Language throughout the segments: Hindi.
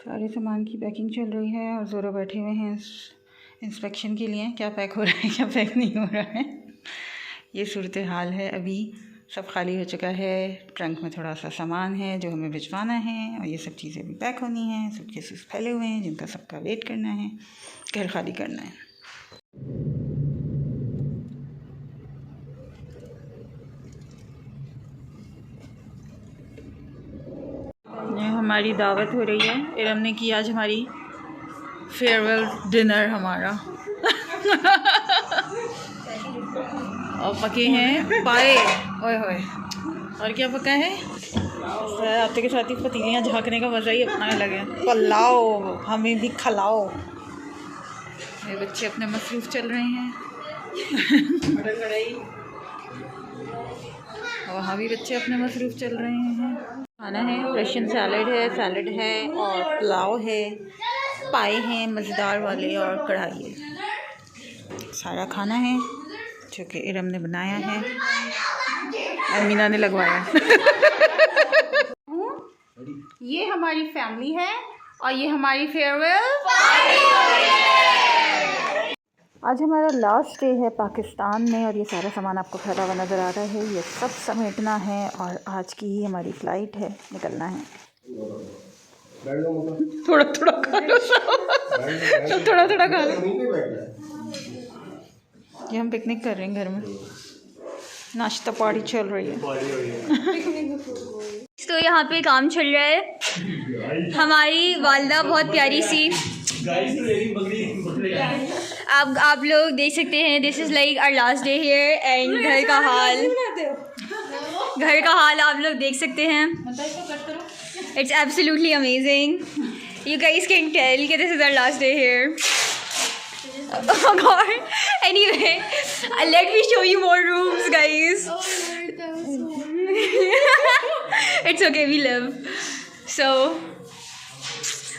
सारे सामान की पैकिंग चल रही है और ज़ोरा बैठे हुए हैं इंस्पेक्शन के लिए। क्या पैक हो रहा है, क्या पैक नहीं हो रहा है, ये सूरत हाल है। अभी सब खाली हो चुका है, ट्रंक में थोड़ा सा सामान है जो हमें भिजवाना है और ये सब चीज़ें भी पैक होनी हैं। सूटकेसेस फैले हुए हैं जिनका सबका वेट करना है, घर खाली करना है। ये हमारी दावत हो रही है। इरम ने की आज हमारी फेयरवेल डिनर हमारा और पके हैं पाए, ओए होए। और क्या पका है? आते के साथ ही पतीलियाँ झाँकने का मज़ा ही अपना अलग है। पलाओ, हमें भी खिलाओ। ये बच्चे अपने मसरूफ़ चल रहे हैं वहाँ भी बच्चे अपने मसरूफ़ चल रहे हैं। खाना है, रशियन सैलड है और पुलाव है, पाए हैं मज़ेदार वाले और कढ़ाई है। सारा खाना है जो कि इरम ने बनाया है, अमीना ने लगवाया ये हमारी फैमिली है और ये हमारी फेयरवेल आज हमारा लास्ट डे है पाकिस्तान में और ये सारा सामान आपको फैला हुआ नज़र आ रहा है। ये सब समेटना है और आज की ही हमारी फ़्लाइट है, निकलना है। थोड़ा थोड़ा खा लो, थोड़ा थोड़ा खा लो। ये हम पिकनिक कर रहे हैं, घर में नाश्ता पार्टी चल रही है तो यहाँ पे काम चल रहा है। हमारी वालदा बहुत प्यारी सी, आप लोग देख सकते हैं। This is like our last day here and घर का हाल आप लोग देख सकते हैं। It's absolutely amazing. You guys can tell कि this is our last day here. Oh God. Anyway, let me show you more rooms, guys. It's okay, we live. So,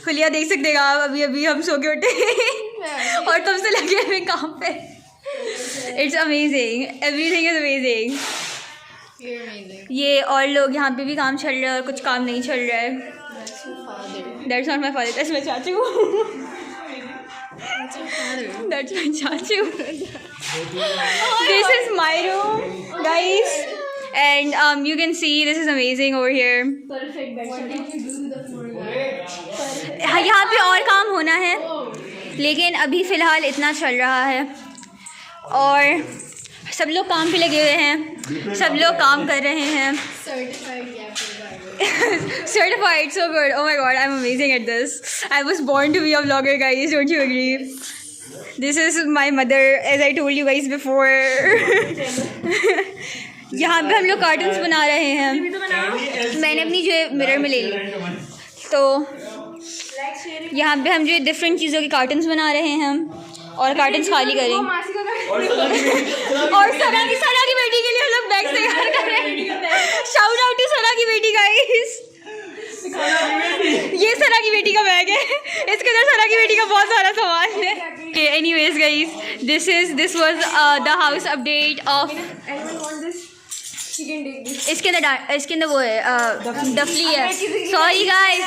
खुलिया देख सकते हैं आप, अभी हम सो के उठे और तब से लगे हुए काम पे। It's amazing. Everything is amazing. ये और लोग यहाँ पे भी काम चल रहा है और कुछ काम नहीं चल रहा है। That's not my father. That's my चाचू। That's my chachu. This is my room, guys, and you can see this is amazing over here. यहाँ पे और काम होना है लेकिन अभी फ़िलहाल इतना चल रहा है और सब लोग काम पे लगे हुए हैं, सब लोग काम कर रहे हैं। Certified, so good. Oh my God, I'm amazing at this. I was born to be a vlogger, guys. Don't you agree? This is my mother, as I told you guys before. यहाँ पे हम लोग कार्टन्स बना रहे हैं। मैंने अपनी जो मिरर में ले ली, तो यहाँ पे हम जो डिफरेंट चीज़ों के कार्टन्स बना रहे हैं और कार्टन्स खाली करें। और सना की बेटी के लिए हम लोग बैग्स तैयार कर रहे हैं। शाउट आउट टू सना की बेटी, गाइस। ये सना की बेटी का बैग है, इसके अंदर सना की बेटी का बहुत सारा सामान है। Anyways guys, this was the house update of. इसके अंदर वो है डफली है। सॉरी गाइस,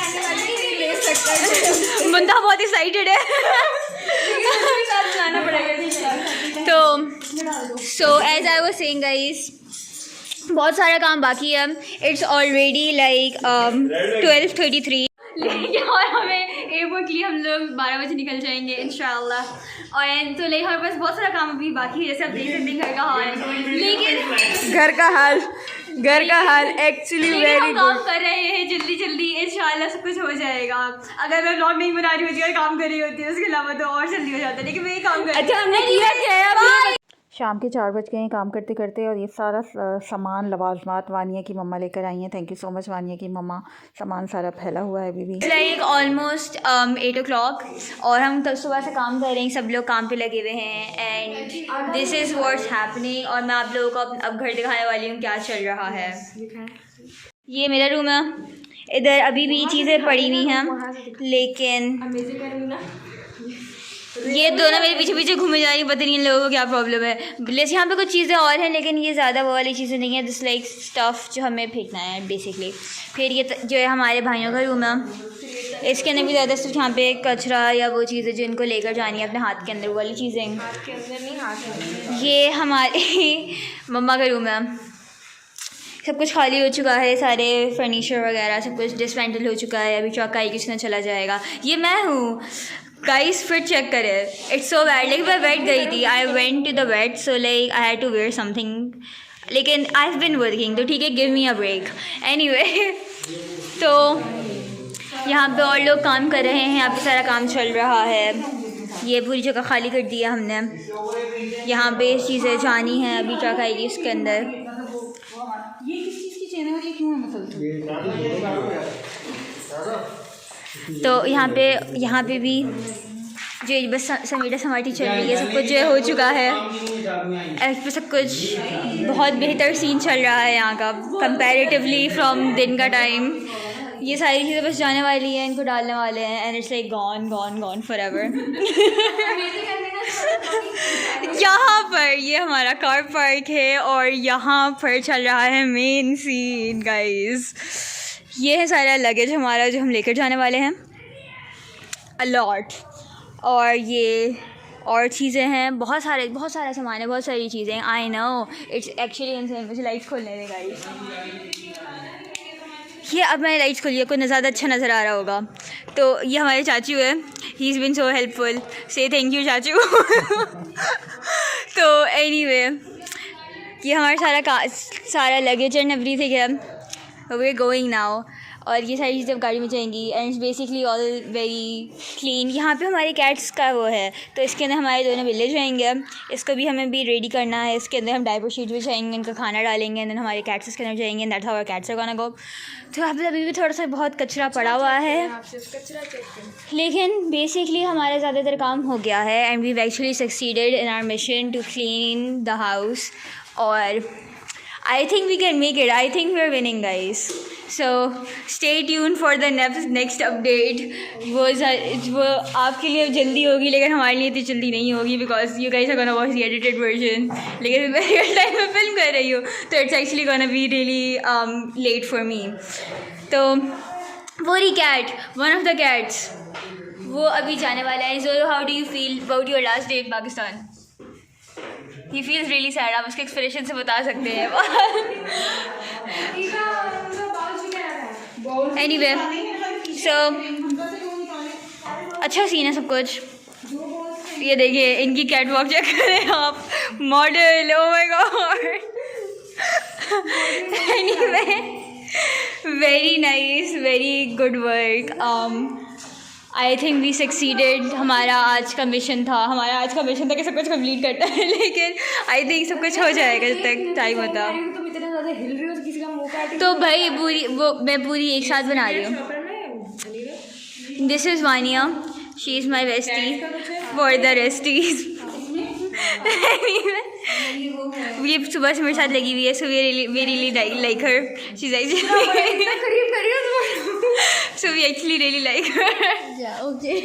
बंदा बहुत एक्साइटेड है। तो so as I was saying guys, बहुत सारा काम बाकी है। इट्स ऑलरेडी लाइक 12:33 और हमें एयरपोर्ट के लिए हम लोग 12 बजे निकल जाएंगे इंशाल्लाह। और तो लाइक हमारे पास बहुत सारा काम अभी बाकी है, जैसे आप देख सकते हैं घर का हाल। लेकिन घर का हाल एक्चुअली वेरी गुड। काम कर रहे हैं जल्दी इंशाल्लाह सब कुछ हो जाएगा। अगर मैं व्लॉग नहीं बना रही होती और काम कर रही होती है उसके अलावा तो और जल्दी हो जाता है, लेकिन मैं ये काम कर रही हूँ। अच्छा, हमने किया क्या है? शाम के 4 बज गए हैं काम करते करते और ये सारा सामान लवाजमात वानिया की मम्मा लेकर आई हैं। Thank you so much Vaniya की मम्मा। सामान सारा फैला हुआ है अभी भी। लाइक ऑलमोस्ट 8 o'clock और हम तब सुबह से काम कर रहे हैं, सब लोग काम पे लगे हुए हैं and this is what's happening. और मैं आप लोगों को अब घर दिखाने वाली हूँ क्या चल रहा है। ये मेरा रूम है, इधर अभी भी चीज़ें पड़ी हुई हैं, लेकिन ये दोनों मेरे पीछे पीछे घूमे जा रही है, पता नहीं इन लोगों को क्या प्रॉब्लम है। प्लस यहाँ पे कुछ चीज़ें और हैं लेकिन ये ज़्यादा वो वाली चीज़ें नहीं है, दिस लाइक स्टफ़ जो हमें फेंकना है बेसिकली। फिर ये जो है हमारे भाइयों का रूम है, इसके अंदर भी ज़्यादा सिर्फ यहाँ पे कचरा या वो चीज़ें जिनको लेकर जानी है अपने हाथ के अंदर, वो वाली चीज़ें। हाथ के अंदर नहीं, हाथ में। ये हमारे मम्मा का रूम है, सब कुछ खाली हो चुका है, सारे फर्नीचर वगैरह सब कुछ डिसमेंटल हो चुका है। अभी चौकाई किसने चला जाएगा, ये मैं हूँ गाइस। फिर चेक करें, इट्स सो बैड। लाइक मैं वेट गई थी, I went to the vet, so like I had to wear something, लेकिन आई हैव बिन वर्किंग, तो ठीक है, give me a break. Anyway तो यहाँ पे और लोग काम कर रहे हैं, यहाँ पे सारा काम चल रहा है। ये पूरी जगह खाली कर दिया हमने, यहाँ पे चीज़ें जानी हैं, अभी ट्रक आएगी इसके अंदर। ये किस चीज़ की चेन है और ये क्यों है मतलब? तो यहाँ पे भी जो बस समेटा समाटी चल रही है, सब कुछ जो हो चुका है, पे सब कुछ बहुत बेहतर सीन चल रहा है यहाँ का कंपैरेटिवली फ्रॉम दिन का टाइम। ये सारी चीज़ें बस जाने वाली हैं, इनको डालने वाले हैं, and it's like gone gone gone forever. यहाँ पर ये हमारा कार पार्क है और यहाँ पर चल रहा है मेन सीन गाइस। ये है सारा लगेज हमारा जो हम लेकर जाने वाले हैं, अलॉट। और ये और चीज़ें हैं, बहुत सारा सामान है, बहुत सारी चीज़ें। I know it's actually insane. मुझे लाइट्स खोलने दें गाइस। ये अब मैंने लाइट्स खोली, आपको ज़्यादा अच्छा नज़र आ रहा होगा। तो ये हमारे चाचू है, he is been so helpful, से थैंक यू चाचू। तो एनीवे ये हमारा सारा लगेज एंड एवरीथिंग है। वी आर गोइंग नाउ, और ये सारी चीज़ें गाड़ी में जाएंगी, and it's basically all very clean. यहाँ पे हमारे कैट्स का वो है, तो इसके अंदर हमारे दोनों बिल्ले जाएंगे, इसको भी हमें भी रेडी करना है। इसके अंदर हम डायपर शीट भी जाएंगे, इनका खाना डालेंगे, एंड देन हमारे कैट्स इसके अंदर जाएंगे, and that's how our cats are gonna go. तो यहाँ पे अभी भी थोड़ा सा बहुत कचरा पड़ा हुआ है, लेकिन बेसिकली हमारा ज़्यादातर काम हो गया है, and we actually succeeded in our mission to clean the house. और I think we can make it. I think we're winning, guys. So stay tuned for the next update. वो आपके लिए जल्दी होगी, लेकिन हमारे लिए इतनी जल्दी नहीं होगी, because you guys are gonna watch the edited version. लेकिन मैं रियल टाइम में फिल्म कर रही हूँ, तो it's actually gonna be really late for me. तो Worry cat, one of the cats, वो अभी जाने वाला है। Zoro, how do you feel about your last day in Pakistan? He feels really sad. आप उसके एक्सप्रेशन से बता सकते हैं। Anyway, so अच्छा सीन है सब कुछ। ये देखिए इनकी कैट वॉक चेक करें आप, model, oh my god। Anyway, very nice, very good work. I think we succeeded. हमारा आज का मिशन था कि सब कुछ कंप्लीट करता है, लेकिन आई थिंक सब कुछ हो जाएगा जब तक टाइम होता। तो भाई मैं पूरी एक साथ बना रही हूँ। This is Vaniya, she is my bestie for the resties. ये सुबह से मेरे साथ लगी हुई है, so we really like her. She is so we actually really like her. Yeah, okay.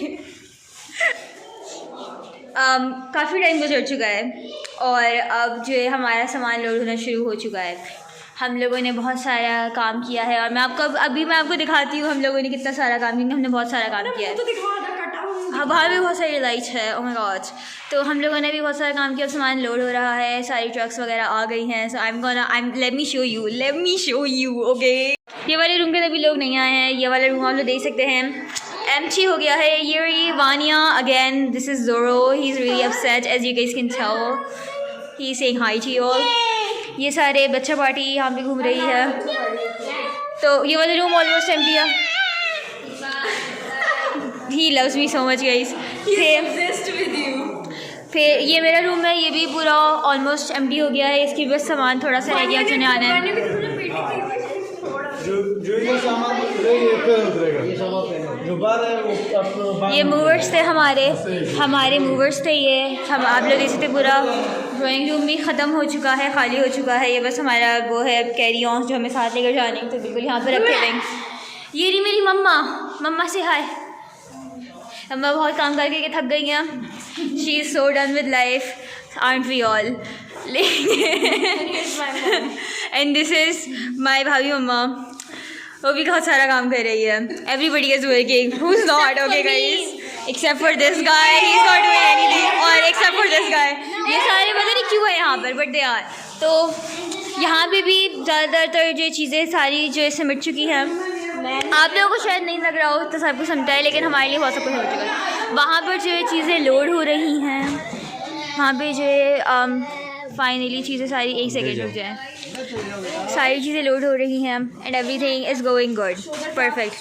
काफ़ी टाइम गुजर चुका है और अब जो है हमारा सामान लोड होना शुरू हो चुका है। हम लोगों ने बहुत सारा काम किया है, और मैं आपको दिखाती हूँ हम लोगों ने कितना सारा काम किया। हमने बहुत सारा काम किया है। हाँ, बाहर भी बहुत सारी लाइट्स है, ओह माय गॉड। तो हम लोगों ने भी बहुत सारा काम किया, सामान लोड हो रहा है, सारी ट्रक्स वगैरह आ गई हैं। So let me show you okay. ये वाले रूम के अंदर भी लोग नहीं आए हैं, ये वाला रूम आप लोग देख सकते हैं एम्प्टी हो गया है। ये Vania again, this is Zoro, he is really upset as you guys can tell, he is saying hi to you all. ये सारे बच्चा पार्टी यहाँ पे घूम रही है। तो ये वाला रूम ऑलमोस्ट एम्प्टी है। He loves me so much guys. फिर ये मेरा रूम है, ये भी पूरा ऑलमोस्ट एम्प्टी हो गया है। इसकी बस सामान थोड़ा सा रह गया चुने आना है। ये मूवर्स थे हमारे मूवर्स थे। ये हम आप लोग देख सकते पूरा ड्राइंग रूम भी ख़त्म हो चुका है, खाली हो चुका है। ये बस हमारा वो है कैरी ऑन जो हमें साथ लेकर जाने, तो बिल्कुल यहाँ पे रखे हुए। ये रही मेरी मम्मा से हाय। मम्मा बहुत काम करके थक गई हैं। She is so done with life, aren't we all. And this is my भाभी मम्मा। वो भी बहुत सारा काम कर रही है. Everybody is working. Who's not? Okay guys. Except for this guy, he's not doing anything. और except for this guy. ये सारे पता नहीं क्यों है यहाँ पर, but they are. तो यहाँ पे भी ज़्यादातर जो चीज़ें सारी जो है सिमट चुकी हैं. आप लोगों को शायद नहीं लग रहा हो तो सब कुछ समझा है, लेकिन हमारे लिए बहुत सब कुछ हो चुका है. वहाँ पर जो है चीज़ें लोड हो रही हैं. वहाँ पे जो है फाइनली चीज़ें सारी, एक सेकेंड रुक जाए, सारी चीज़ें लोड हो रही हैं and everything is going good, perfect.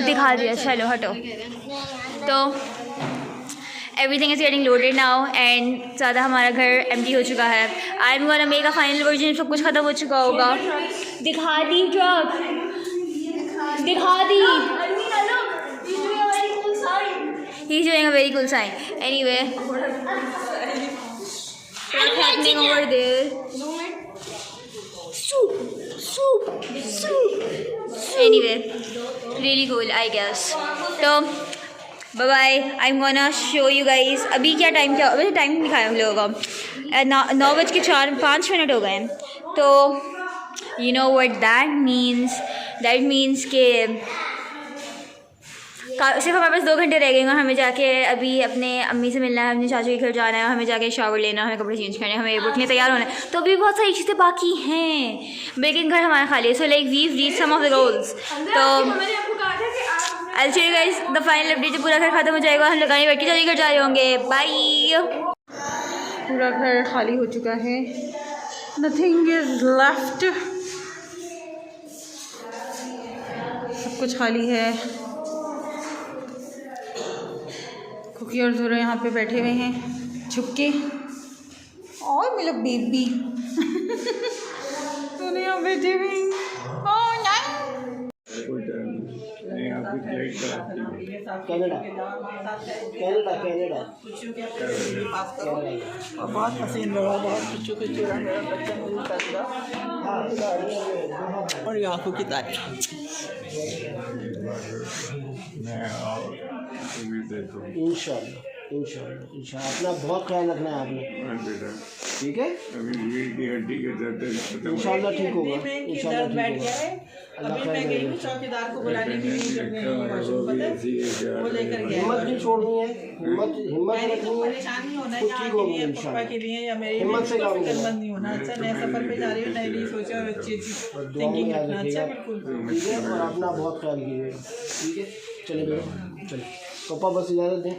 दिखा दिया, चलो हटो. तो everything is getting loaded now and ज़्यादा हमारा घर एम्प्टी हो चुका है. I am gonna make a final version, सब कुछ ख़त्म हो चुका होगा. दिखा दी ट्रक, दिखा दी. He's doing a very cool sign. Anyway, what's happening over there? Soup. Anyway, really cool, I guess. So, bye bye. I'm gonna show you guys. अभी क्या टाइम, क्या वैसे टाइम दिखाया हम लोगों का 9:05 हो गए हैं. तो you know what that means? That means कि सिर्फ हमारे पास 2 घंटे रह गए हैं. हमें जाके अभी अपने अम्मी से मिलना है, अपने चाचू के घर जाना है, हमें जाके शावर लेना है, हमें कपड़े चेंज करने हैं, हमें एयरपोर्ट के लिए तैयार होना है. तो अभी बहुत सारी चीज़ें बाकी हैं, लेकिन घर हमारा खाली है. So like we reach some of the goals. तो I show you guys the final update. जब पूरा घर खत्म हो जाएगा हम लोग गाड़ी बैठ के चाचू घर जा रहे होंगे. बाय. पूरा घर खाली हो चुका है, नथिंग इज़ लेफ्ट, सब कुछ खाली है. कुकी और ज़ोरा यहाँ पे बैठे हुए हैं छुप के, और मेरा बेबी तो यहाँ बैठे हुए हैं. कनाडा और बहुत हसीन रहा, बहुत कुछ रंग बच्चा मुझे और आँखों की तारीफ. इंशाल्लाह अपना बहुत ख्याल रखना है आपने, ठीक है. इंशाल्लाह ठीक होगा, इंशाल्लाह ठीक होगा. अभी मैं गई हूँ चौकीदार को बुलाने के लिए, वो लेकर गया. हिम्मत नहीं छोड़नी है, हिम्मत रखनी है. परेशान नहीं होना है यहाँ के लिए, पापा के लिए या मेरे हिम्मत से काम फिक्रमंद नहीं होना. अच्छा नए सफर पे जा रही हूँ, नई सोचा और अच्छी थिंकिंग रखना. अच्छा बिल्कुल ठीक है. और अपना बहुत ख्याल कीजिएगा, ठीक है. चलिए बेटा, चलिए पापा बस इजाज़त दें.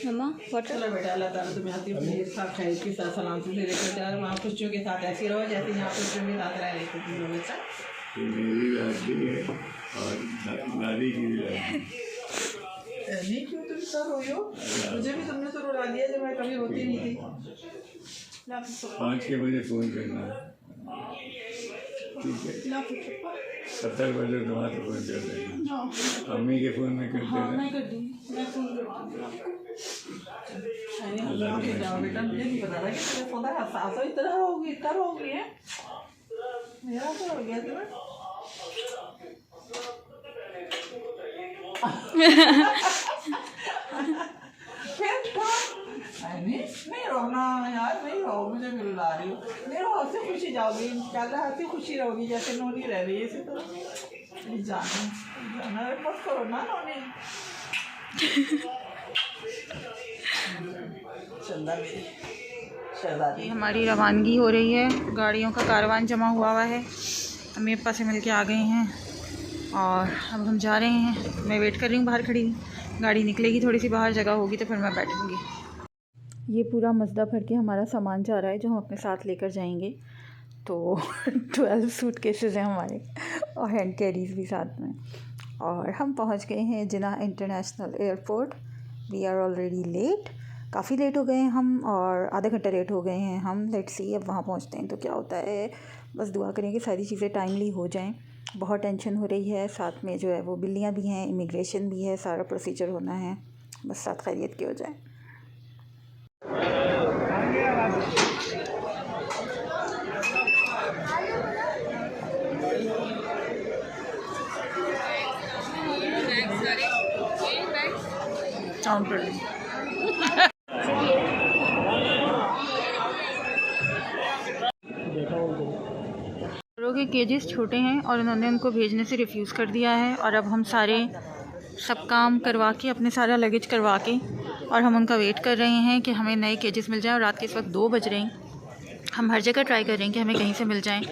मम्मा वाटर. चलो बेटा, अल्लाह ताला तुम्हें आती अपने साथ खैर के साथ सलामती से लेकर जा रहे. वहाँ खुशियों के साथ ऐसी रहो जैसे यहाँ खुशियों के साथ रह रही थी तुम लोग. अच्छा मेरी दादी है और दादी की भी दादी. नहीं क्यों तुम सर रोई हो? मुझे भी तुमने तो रुला दिया जब मैं कभी रोती नहीं थी. 5 बजे फ़ोन करना, ठीक है. 70 बजे तुम्हारा तो फ़ोन कर देना, अम्मी के फ़ोन में कर देना. बेटा मुझे नहीं पता था कि तेरे सौदा हसास इतना होगी, इतना होगी है. मेरा तो हो गया तुम्हें. नहीं रोना यार, नहीं रो, मुझे भी रुला रही हो. नहीं रो, हंसी खुशी जाओगी इंशाल्लाह, हंसी खुशी रहोगी जैसे नोनी रह रही है. इसी तरह जाना मत करो ना नोनी. चंदा मेरी शहजादी. हमारी रवानगी हो रही है, गाड़ियों का कारवान जमा हुआ है. अम्मी पापा से मिल के आ गए हैं और अब हम जा रहे हैं. मैं वेट कर रही हूँ बाहर खड़ी. गाड़ी निकलेगी, थोड़ी सी बाहर जगह होगी तो फिर मैं बैठूँगी. ये पूरा मज़दा भर के हमारा सामान जा रहा है जो हम अपने साथ लेकर जाएंगे. तो 12 सूटकेसेस हैं हमारे और हैंड कैरीज भी साथ में. और हम पहुंच गए हैं Jinnah international airport. We are already late, काफ़ी लेट हो गए हैं हम, और आधा घंटा लेट हो गए हैं हम. लेट्स सी अब वहाँ पहुँचते हैं तो क्या होता है. बस दुआ करें कि सारी चीज़ें टाइमली हो जाएं. बहुत टेंशन हो रही है, साथ में जो है वो बिल्लियाँ भी हैं, इमिग्रेशन भी है, सारा प्रोसीजर होना है. बस साथ खैरियत की हो जाए. साउंड कर लोगों के केजेस छोटे हैं और उन्होंने उनको भेजने से रिफ्यूज़ कर दिया है। और अब हम सारे सब काम करवा के, अपने सारा लगेज करवा के, और हम उनका वेट कर रहे हैं कि हमें नए केजेस मिल जाएं। और रात के इस वक्त 2 बज रहे हैं। हम हर जगह ट्राई कर रहे हैं कि हमें कहीं से मिल जाएं।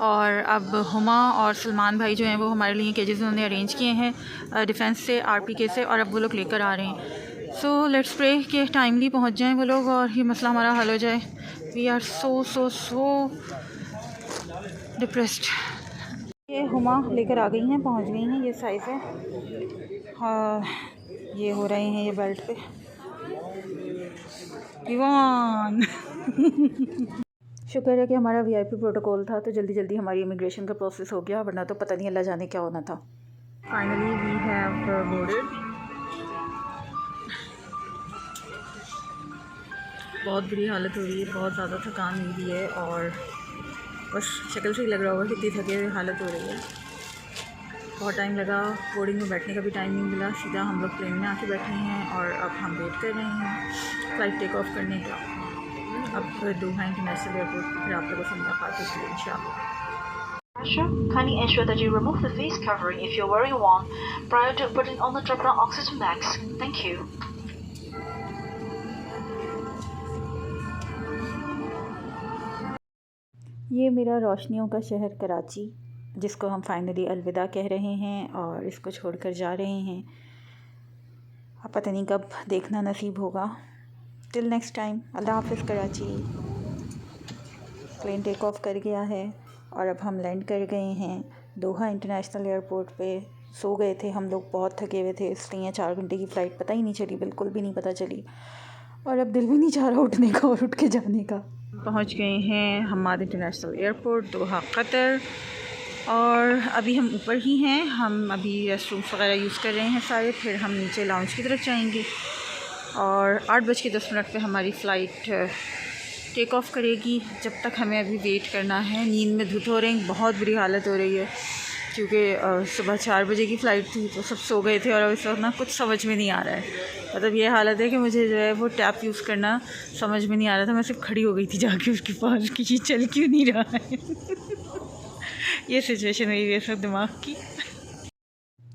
और अब हुमा और सलमान भाई जो हैं वो हमारे लिए केजेस उन्होंने अरेंज किए हैं डिफेंस से, RPK से, और अब वो लोग लेकर आ रहे हैं। सो लेट्स प्रे कि टाइमली पहुंच जाएं वो लोग और ये मसला हमारा हल हो जाए। We are so depressed. ये हुमा लेकर आ गई हैं, पहुंच गई हैं। ये साइज़ है, हाँ ये हो रहे हैं ये बेल्ट पे। विवान शुक्र है कि हमारा VIP प्रोटोकॉल था तो जल्दी जल्दी हमारी इमिग्रेशन का प्रोसेस हो गया, वरना तो पता नहीं अल्लाह जाने क्या होना था। Finally we have boarded. बहुत बुरी हालत हो रही है, बहुत ज़्यादा थकान हुई है और बस शक्ल से ही लग रहा होगा कितनी थके हुई हालत हो रही है। बहुत टाइम लगा, बोर्डिंग में बैठने का भी टाइम नहीं मिला। सीधा हम लोग प्लेन में आके बैठे हैं और अब हम वेट कर रहे हैं फ़्लाइट टेक ऑफ करने का। अब दोहा इंटरनेशनल एयरपोर्ट फिर आप लोगों से मुलाकात होगी इंशाल्लाह। Kindly ensure that you remove the face covering if you're wearing one prior to putting on the drop-down oxygen mask. Thank you. ये मेरा रोशनियों का शहर कराची, जिसको हम फाइनली अलविदा कह रहे हैं और इसको छोड़कर जा रहे हैं। अब पता नहीं कब देखना नसीब होगा। टिल नेक्स्ट टाइम, अल्लाह हाफ़िज़ कराची। प्लेन टेक ऑफ कर गया है और अब हम लैंड कर गए हैं दोहा इंटरनेशनल एयरपोर्ट पे। सो गए थे हम लोग, बहुत थके हुए थे, इसलिए 4 घंटे की फ़्लाइट पता ही नहीं चली, बिल्कुल भी नहीं पता चली। और अब दिल भी नहीं चाह रहा उठने का और उठ के जाने का। पहुंच गए हैं हमाद इंटरनेशनल एयरपोर्ट दोहा क़तर, और अभी हम ऊपर ही हैं। हम अभी रेस्टरूम्स वगैरह यूज़ कर रहे हैं सारे, फिर हम नीचे लाउंज की तरफ जाएंगे और 8:10 पे हमारी फ़्लाइट टेक ऑफ़ करेगी। जब तक हमें अभी वेट करना है। नींद में धुत हो रहे हैं, बहुत बुरी हालत हो रही है क्योंकि सुबह 4 बजे की फ़्लाइट थी तो सब सो गए थे और इस वक्त ना कुछ समझ में नहीं आ रहा है। मतलब ये हालत है कि मुझे जो है वो टैप यूज़ करना समझ में नहीं आ रहा था। मैं सिर्फ खड़ी हो गई थी जाके उसके पास कि ये चल क्यों नहीं रहा है। ये सिचुएशन हुई है सब दिमाग की।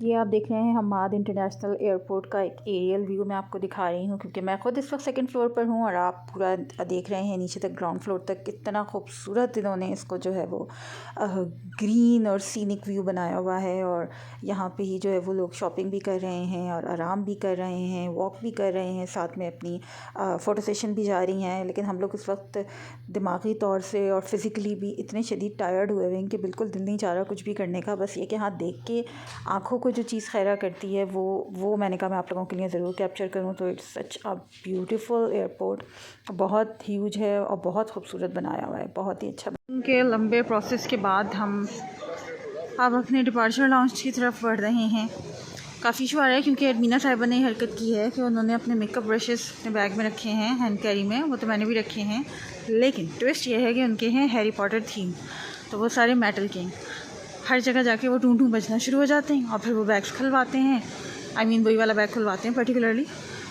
ये आप देख रहे हैं हमाद इंटरनेशनल एयरपोर्ट का एक एरियल व्यू मैं आपको दिखा रही हूँ, क्योंकि मैं ख़ुद इस वक्त 2nd फ्लोर पर हूँ और आप पूरा देख रहे हैं नीचे तक, ग्राउंड फ्लोर तक। कितना खूबसूरत इन्होंने इसको जो है वो ग्रीन और सीनिक व्यू बनाया हुआ है। और यहाँ पे ही जो है वो लोग शॉपिंग भी कर रहे हैं और आराम भी कर रहे हैं, वॉक भी कर रहे हैं, साथ में अपनी फ़ोटो सेशन भी जा रही हैं। लेकिन हम लोग इस वक्त दिमागी तौर से और फ़िज़िकली भी इतने शदीद टायर्ड हुए हुए हैं कि बिल्कुल दिल नहीं चाह रहा कुछ भी करने का। बस ये कि हाँ, देख के आँखों को जो चीज़ खैरा करती है वो मैंने कहा मैं आप लोगों के लिए ज़रूर कैप्चर करूँ। तो it's such a beautiful airport, बहुत ह्यूज है और बहुत खूबसूरत बनाया हुआ है, बहुत ही अच्छा। उनके लंबे प्रोसेस के बाद हम अब अपने डिपार्चर लाउंज की तरफ बढ़ रहे हैं। काफ़ी इशू आ रहा है क्योंकि एडमीना साहिबा ने हरकत की है कि उन्होंने अपने मेकअप ब्रशेस अपने बैग में रखे हैं हैंड कैरी में। वो तो मैंने भी रखे हैं, लेकिन ट्विस्ट ये है कि उनके हैं हैरी पॉटर थीम, तो वो सारे मेटल के हर जगह जाके वो टूं टूं बजना शुरू हो जाते हैं और फिर वो बैग्स खुलवाते हैं। वही वाला बैग खुलवाते हैं पर्टिकुलरली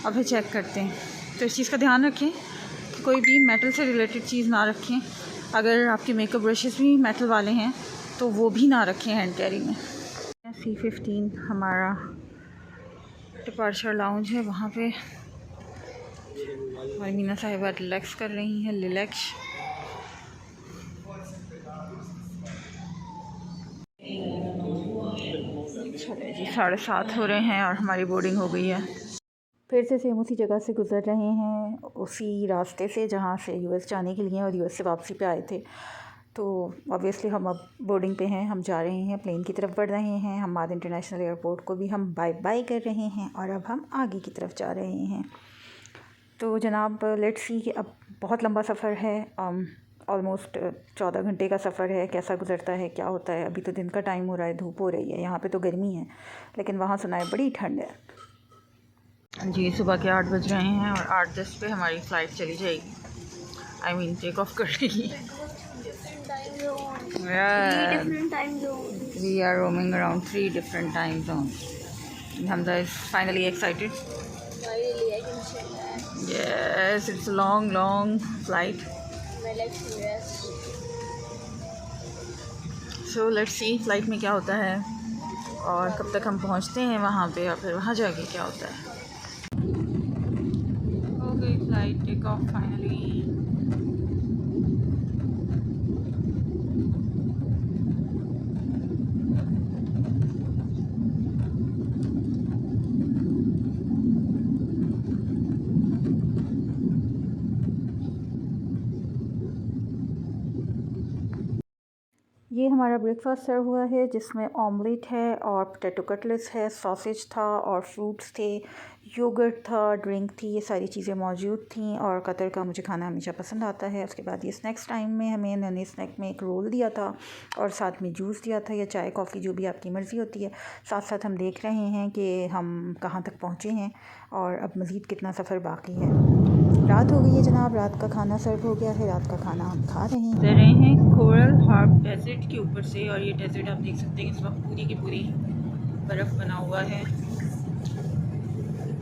और फिर चेक करते हैं। तो इस चीज़ का ध्यान रखें कि कोई भी मेटल से रिलेटेड चीज़ ना रखें। अगर आपके मेकअप ब्रशेस भी मेटल वाले हैं तो वो भी ना रखें हैंड कैरी में। C15 हमारा डिपार्चर लाउंज है, वहाँ पे हमारी मीना साहिबा रिलैक्स कर रही हैं। रिलैक्स चले जी, 7:30 हो रहे हैं और हमारी बोर्डिंग हो गई है। फिर से सेम उसी जगह से गुज़र रहे हैं, उसी रास्ते से जहाँ से US जाने के लिए और US से वापसी पे आए थे। तो ऑब्वियसली हम अब बोर्डिंग पे हैं, हम जा रहे हैं, प्लेन की तरफ बढ़ रहे हैं। हमाद इंटरनेशनल एयरपोर्ट को भी हम बाय बाय कर रहे हैं और अब हम आगे की तरफ जा रहे हैं। तो जनाब लेट्स सी कि अब बहुत लंबा सफ़र है, ऑलमोस्ट 14 घंटे का सफ़र है। कैसा गुजरता है, क्या होता है। अभी तो दिन का टाइम हो रहा है, धूप हो रही है, यहाँ पे तो गर्मी है, लेकिन वहाँ सुना है बड़ी ठंड है। जी सुबह के 8 बज रहे हैं और 8:10 पे हमारी फ़्लाइट चली जाएगी, टेक ऑफ कर लेगी। We are roaming around 3 different time zones. Hamza is finally excited. Finally, I can say that. Yes, it's a long flight. My legs can rest. So let's see flight में क्या होता है और कब तक हम पहुंचते हैं वहाँ पे, और फिर वहाँ जाके क्या होता है। हो गई फ़्लाइट टेक ऑफ फाइनली। ये हमारा ब्रेकफास्ट सर्व हुआ है जिसमें ऑमलेट है और पोटैटो कटलेट्स है, सॉसेज था और फ्रूट्स थे, योगर्ट था, ड्रिंक थी, ये सारी चीज़ें मौजूद थी। और कतर का मुझे खाना हमेशा पसंद आता है। उसके बाद ये स्नैक्स टाइम में हमें नन्हे स्नैक में एक रोल दिया था और साथ में जूस दिया था या चाय कॉफ़ी जो भी आपकी मर्ज़ी होती है। साथ साथ हम देख रहे हैं कि हम कहाँ तक पहुँचे हैं और अब मज़ीद कितना सफ़र बाकी है। रात हो गई है जनाब, रात का खाना सर्व हो गया है, रात का खाना हम खा रहे हैं कोरल हार्ब डेजर्ट के ऊपर से। और ये डेजर्ट आप देख सकते हैं इस वक्त पूरी की पूरी बर्फ़ बना हुआ है।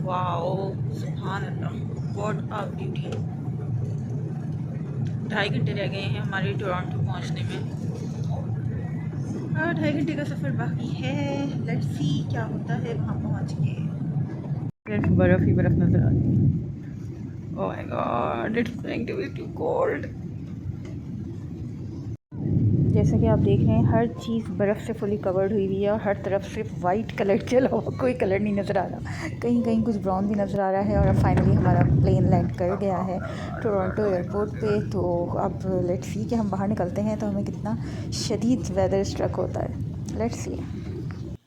वाओ सुभान अल्लाह, व्हाट अ ब्यूटी। 2.5 घंटे रह गए हैं हमारे टोरंटो पहुंचने में और 2.5 घंटे का सफ़र बाकी है। लेट्स सी क्या होता है वहाँ पहुँच के। बर्फ़ ही बर्फ़ नज़र आ रही है। Oh my god, it's going to be too cold. जैसा कि आप देख रहे हैं हर चीज़ बर्फ़ से फुली कवर्ड हुई हुई है और हर तरफ सिर्फ वाइट कलर के अलावा कोई कलर नहीं नज़र आ रहा। कहीं कहीं कुछ ब्राउन भी नज़र आ रहा है। और अब फाइनली हमारा प्लेन लैंड कर गया है टोरंटो एयरपोर्ट पे। तो अब लेट्स सी कि हम बाहर निकलते हैं तो हमें कितना शदीद वेदर स्ट्रक होता है। Let's see.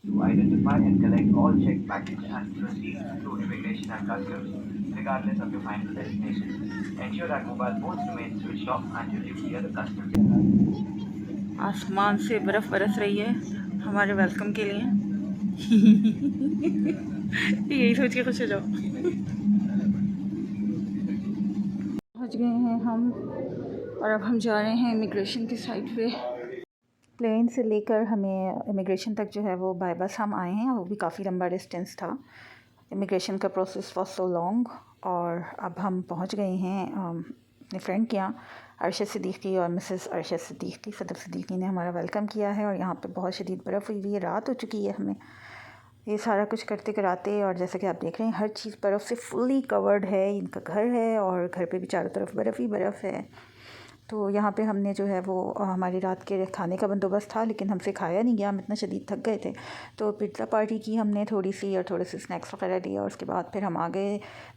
To identify and collect all checked baggage and proceed through immigration and customs, regardless of your final destination. Ensure that mobile phones remain switched off until you clear the customs. आसमान से बर्फ़ बरस रही है हमारे वेलकम के लिए। यही सोच के खुश हो जाओ। पहुँच गए हैं हम और अब हम जा रहे हैं इमिग्रेशन की साइट पे। प्लेन से लेकर हमें इमिग्रेशन तक जो है वो बाय बस हम आए हैं, वो भी काफ़ी लंबा डिस्टेंस था। इमिग्रेशन का प्रोसेस वॉज सो लॉन्ग। और अब हम पहुंच गए हैं अपने फ्रेंड के यहाँ, अरशद सिद्दीकी और मिसेस अरशद सिद्दीकी, सदर सिद्दीकी ने हमारा वेलकम किया है। और यहाँ पे बहुत शदीद बर्फ़ हुई हुई है, रात हो चुकी है हमें ये सारा कुछ करते कराते। और जैसा कि आप देख रहे हैं हर चीज़ बर्फ़ से फुली कवर्ड है। इनका घर है और घर पे भी चारों तरफ बर्फ़ ही बर्फ़ है। तो यहाँ पे हमने जो है वो हमारी रात के खाने का बंदोबस्त था लेकिन हमसे खाया नहीं गया, हम इतना शदीद थक गए थे। तो पिज़्ज़ा पार्टी की हमने थोड़ी सी और थोड़े से स्नैक्स वगैरह लिए और उसके बाद फिर हम आगे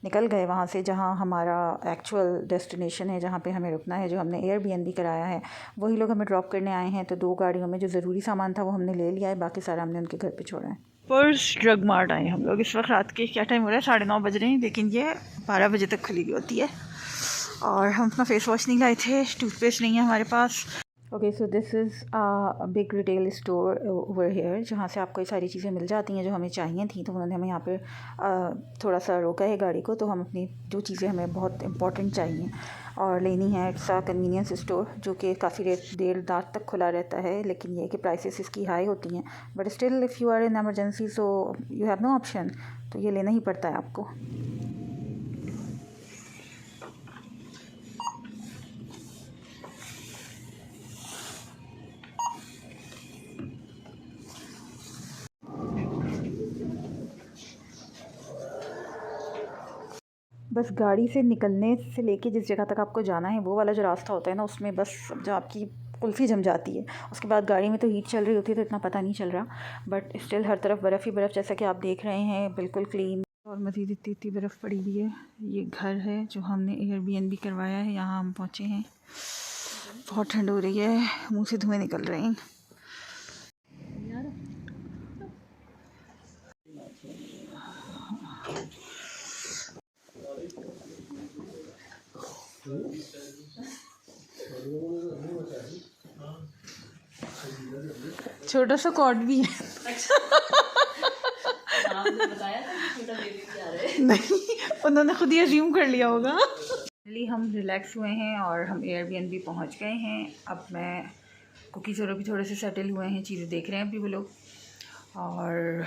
निकल गए वहाँ से जहाँ हमारा एक्चुअल डेस्टिनेशन है, जहाँ पे हमें रुकना है, जो हमने एयरबीएनबी कराया है। वही लोग हमें ड्रॉप करने आए हैं। तो 2 गाड़ियों में जो ज़रूरी सामान था वो हमने ले लिया है, बाकी सारा हमने उनके घर पर छोड़ा है। पर्स ड्रग मार्ट आए हम लोग। इस वक्त रात के क्या टाइम हो रहा है, 9:30 बज रहे हैं, लेकिन ये 12 बजे तक खुली हुई होती है। और हम अपना फेस वॉश नहीं लाए थे, टूथपेस्ट नहीं है हमारे पास। Okay so this is a big retail store over here, जहाँ से आपको ये सारी चीज़ें मिल जाती हैं जो हमें चाहिए थी। तो उन्होंने हमें यहाँ पे थोड़ा सा रोका है गाड़ी को। तो हम अपनी जो चीज़ें हमें बहुत इंपॉर्टेंट चाहिए और लेनी है, इट्स अ कन्वीनियंस स्टोर जो कि काफ़ी देर रात तक खुला रहता है। लेकिन ये कि प्राइसेस इसकी हाई होती हैं, but still if you are in emergency so you have no option, तो ये लेना ही पड़ता है आपको। बस गाड़ी से निकलने से लेके जिस जगह तक आपको जाना है वो वाला जो रास्ता होता है ना, उसमें बस जो आपकी कुल्फ़ी जम जाती है। उसके बाद गाड़ी में तो हीट चल रही होती है तो इतना पता नहीं चल रहा, बट स्टिल हर तरफ बर्फ़ ही बर्फ़, जैसा कि आप देख रहे हैं, बिल्कुल क्लीन। और मज़ीद इतनी इतनी बर्फ़ पड़ी हुई है। ये घर है जो हमने एयरबीएनबी करवाया है, यहाँ हम पहुँचे हैं। बहुत ठंड हो रही है, मुँह से धुएँ निकल रहे हैं। छोटा सा कॉर्ड भी है। नहीं, उन्होंने खुद ही अज्यूम कर लिया होगा। हम रिलैक्स हुए हैं और हम एयरबीएनबी पहुंच गए हैं। अब मैं कुकीज़ और भी थोड़े से सेटल हुए हैं, चीज़ें देख रहे हैं अभी वो लोग। और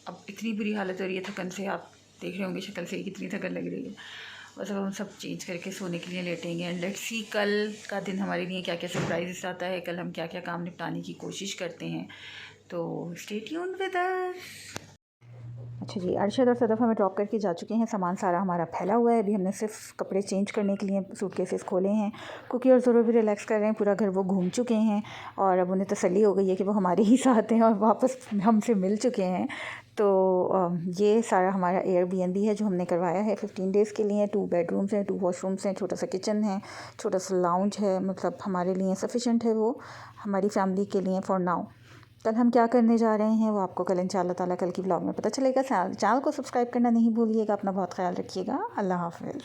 अब इतनी बुरी हालत हो रही है थकन से, आप देख रहे होंगे शक्ल से कितनी थकन लग रही है। बस अब हम सब चेंज करके सोने के लिए लेटेंगे। एंड लेट्स सी कल का दिन हमारे लिए क्या क्या सरप्राइजेस आता है, कल हम क्या क्या काम निपटाने की कोशिश करते हैं। तो स्टे ट्यून्ड विद अस। अच्छा जी, अरशद और सदफ़ हमें ड्रॉप करके जा चुके हैं। सामान सारा हमारा फैला हुआ है। अभी हमने सिर्फ कपड़े चेंज करने के लिए सूटकेसेस खोले हैं। कुकी और ज़ोरो भी रिलैक्स कर रहे हैं, पूरा घर वो घूम चुके हैं और अब उन्हें तसल्ली हो गई है कि वो हमारे ही साथ हैं और वापस हमसे मिल चुके हैं। तो ये सारा हमारा एयरबीएनबी है जो हमने करवाया है 15 डेज़ के लिए। 2 बेडरूम्स हैं, 2 वॉशरूम्स हैं, छोटा सा किचन है, छोटा सा लाउंज है। मतलब हमारे लिए सफिशेंट है वो, हमारी फैमिली के लिए फॉर नाउ। कल हम क्या करने जा रहे हैं वो आपको कल इंशाअल्लाह ताला कल की व्लॉग में पता चलेगा। चैनल को सब्सक्राइब करना नहीं भूलिएगा। अपना बहुत ख्याल रखिएगा। अल्लाह हाफ़िज़।